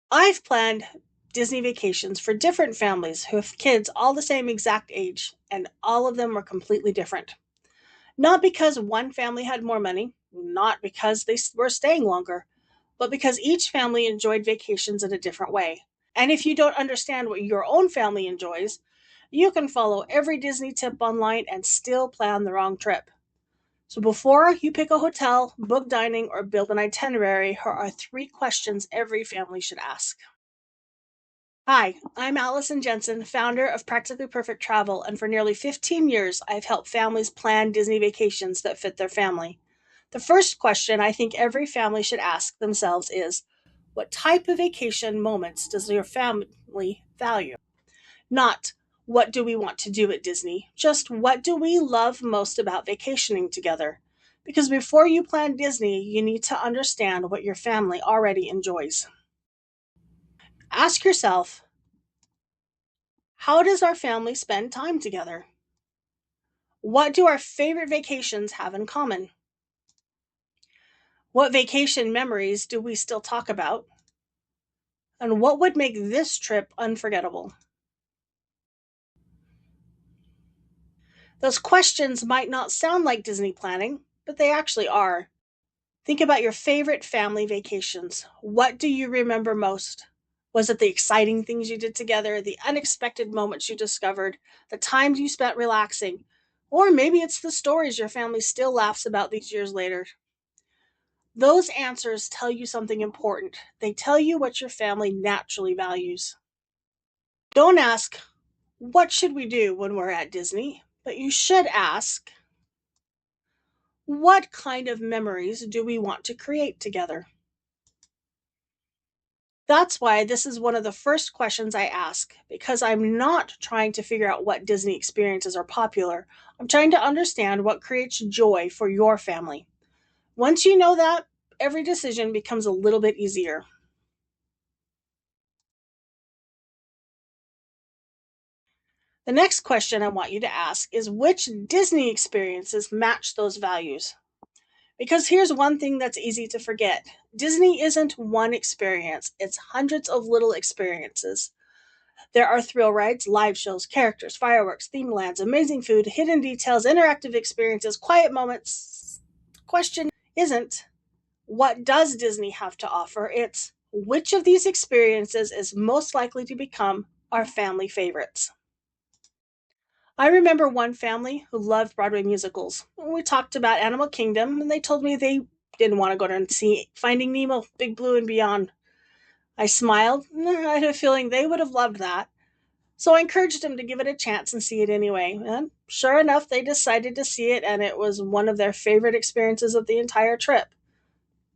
I've planned Disney vacations for different families who have kids all the same exact age, and all of them were completely different. Not because one family had more money, not because they were staying longer, but because each family enjoyed vacations in a different way. And if you don't understand what your own family enjoys, you can follow every Disney tip online and still plan the wrong trip. So before you pick a hotel, book dining, or build an itinerary, here are three questions every family should ask. Hi, I'm Allison Jensen, founder of Practically Perfect Travel, and for nearly 15 years, I've helped families plan Disney vacations that fit their family. The first question I think every family should ask themselves is, what type of vacation moments does your family value? Not, what do we want to do at Disney? Just, what do we love most about vacationing together? Because before you plan Disney, you need to understand what your family already enjoys. Ask yourself, how does our family spend time together? What do our favorite vacations have in common? What vacation memories do we still talk about? And what would make this trip unforgettable? Those questions might not sound like Disney planning, but they actually are. Think about your favorite family vacations. What do you remember most? Was it the exciting things you did together, the unexpected moments you discovered, the times you spent relaxing? Or maybe it's the stories your family still laughs about these years later. Those answers tell you something important. They tell you what your family naturally values. Don't ask, what should we do when we're at Disney? But you should ask, what kind of memories do we want to create together? That's why this is one of the first questions I ask, because I'm not trying to figure out what Disney experiences are popular. I'm trying to understand what creates joy for your family. Once you know that, every decision becomes a little bit easier. The next question I want you to ask is, which Disney experiences match those values? Because here's one thing that's easy to forget: Disney isn't one experience, it's hundreds of little experiences. There are thrill rides, live shows, characters, fireworks, themed lands, amazing food, hidden details, interactive experiences, quiet moments. Question isn't, what does Disney have to offer? It's, which of these experiences is most likely to become our family favorites? I remember one family who loved Broadway musicals. We talked about Animal Kingdom, and they told me they didn't want to go and see Finding Nemo, Big Blue, and Beyond. I smiled. I had a feeling they would have loved that. So I encouraged them to give it a chance and see it anyway. And sure enough, they decided to see it, and it was one of their favorite experiences of the entire trip.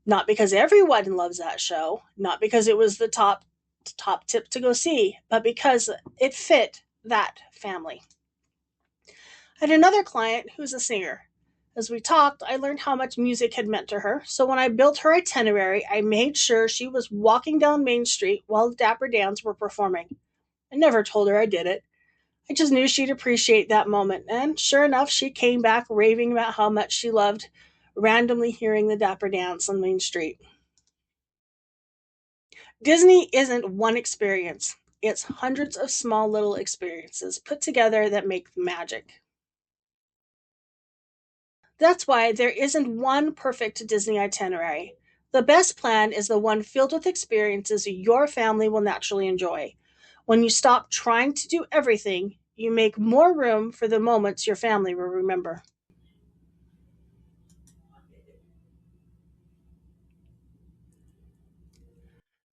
Not because everyone loves that show, not because it was the top tip to go see, but because it fit that family. I had another client who's a singer. As we talked, I learned how much music had meant to her, so when I built her itinerary, I made sure she was walking down Main Street while the Dapper Dans were performing. I never told her I did it. I just knew she'd appreciate that moment, and sure enough, she came back raving about how much she loved randomly hearing the Dapper Dance on Main Street. Disney isn't one experience, it's hundreds of small little experiences put together that make the magic. That's why there isn't one perfect Disney itinerary. The best plan is the one filled with experiences your family will naturally enjoy. When you stop trying to do everything, you make more room for the moments your family will remember.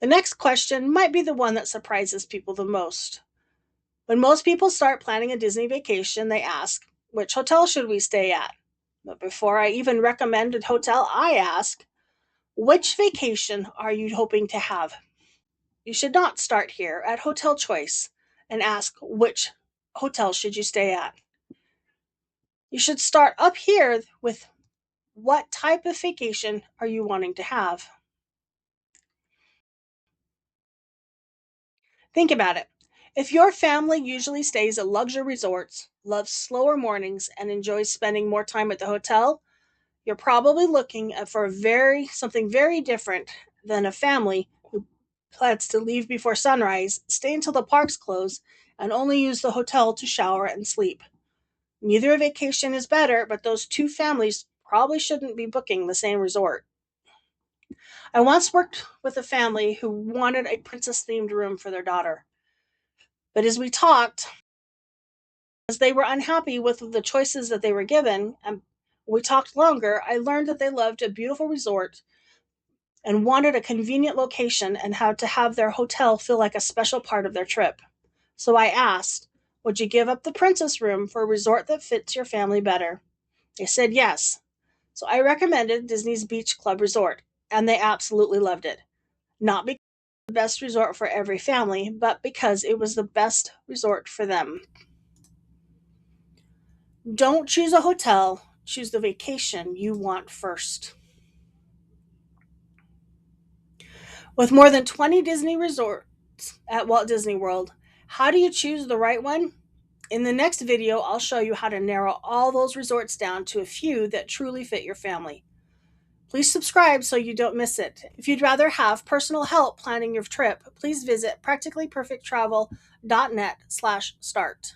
The next question might be the one that surprises people the most. When most people start planning a Disney vacation, they ask, which hotel should we stay at? But before I even recommend a hotel, I ask, which vacation are you hoping to have? You should not start here at hotel choice and ask, which hotel should you stay at? You should start up here with, what type of vacation are you wanting to have? Think about it. If your family usually stays at luxury resorts, loves slower mornings, and enjoys spending more time at the hotel, you're probably looking for something very different than a family who plans to leave before sunrise, stay until the parks close, and only use the hotel to shower and sleep. Neither vacation is better, but those two families probably shouldn't be booking the same resort. I once worked with a family who wanted a princess themed room for their daughter. But as we talked, as they were unhappy with the choices that they were given, and we talked longer, I learned that they loved a beautiful resort and wanted a convenient location and how to have their hotel feel like a special part of their trip. So I asked, would you give up the princess room for a resort that fits your family better? They said yes. So I recommended Disney's Beach Club Resort, and they absolutely loved it. Not because it was the best resort for every family, but because it was the best resort for them. Don't choose a hotel, choose the vacation you want first. With more than 20 Disney resorts at Walt Disney World, how do you choose the right one? In the next video, I'll show you how to narrow all those resorts down to a few that truly fit your family. Please subscribe so you don't miss it. If you'd rather have personal help planning your trip, please visit practicallyperfecttravel.net/start.